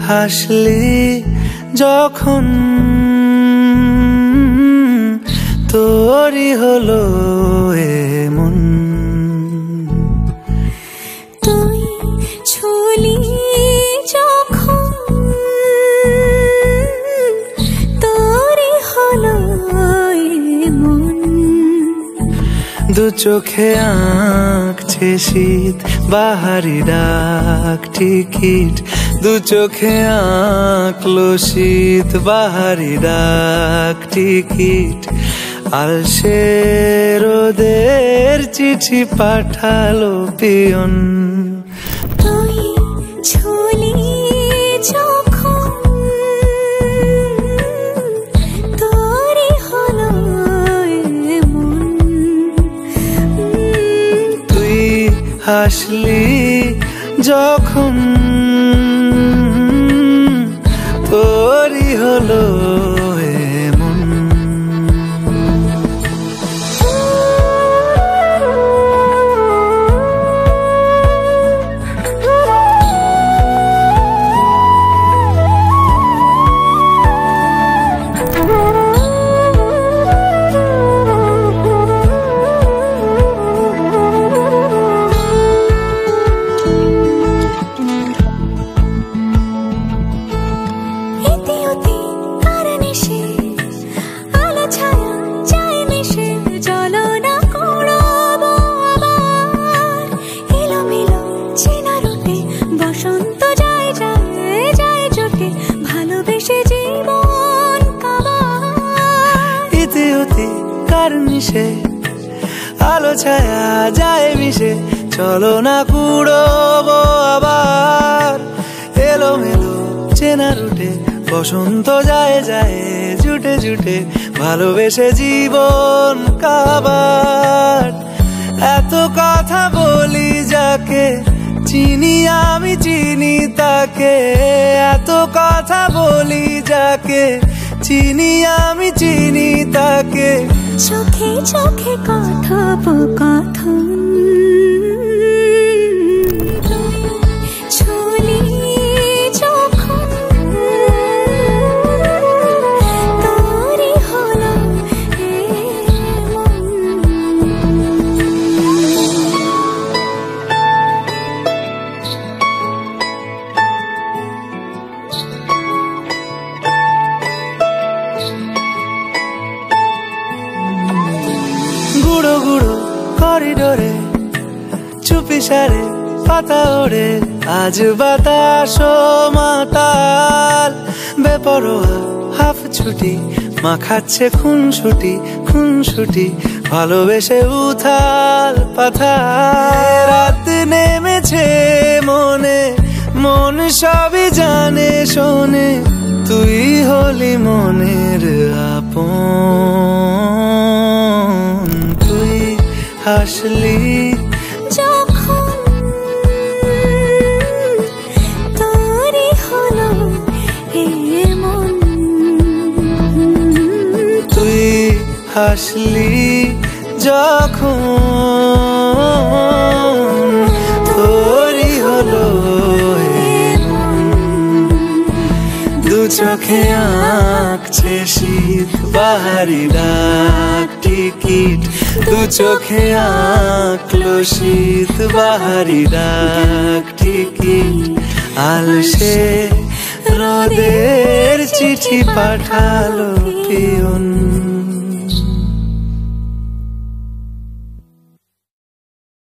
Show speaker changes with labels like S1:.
S1: হাসলি যখন তোরই হলো এমন।
S2: তুই ছুলি যখন তোরই হলো এমন।
S1: দু চোখে আঁকছে শীত বাহারি ডাক টিকিট, দু চোখে আঁকলো শীত বাহারি ডাক টিকিট। আলসে রোদের চিঠি পাঠালো পিয়ন।
S2: তুই ছুলি যখন তোরই হলো এমন।
S1: তুই হাসলি যখন তোরই হলো এমন। নিশে আলো ছায়া যায় মিশে, চলো না কুড়োবো আবার। এলোমেলো চেনা রুটে বসন্ত যায় যায় জুটে জুটে, ভালোবেসে জীবন কাবার। এত কথা বলি যাকে চিনি আমি চিনি তাকে, এত কথা বলি যাকে চিনি আমি চিনি তাকে।
S2: চোখে চোখে কথোপকথন, ছুলি যখন তোরই হলো এমন।
S1: গুঁড়ো গুঁড়ো করিডোরে চুপি সারে পাতা ওড়ে, আজ বাতাস মাতাল। বেপরোয়া হাফ ছুটি মাখাচ্ছে খুনসুটি খুনসুটি, ভালোবেসে উথাল পাথাল। রাত নেমেছে মনে মন সবই জানে শোনে, তুই হলি মনের আপন। তুই হাসলি
S2: যখন তোরই হলো এমন।
S1: তুই হাসলি যখন তোরই হলো এমন। দু চোখে আঁকছে শীত বাহারি ডাক টিকিট, দু চোখে আঁকলো শীত বাহারি ডাক টিকিট। আলসে রোদের চিঠি পাঠালো পিয়ন।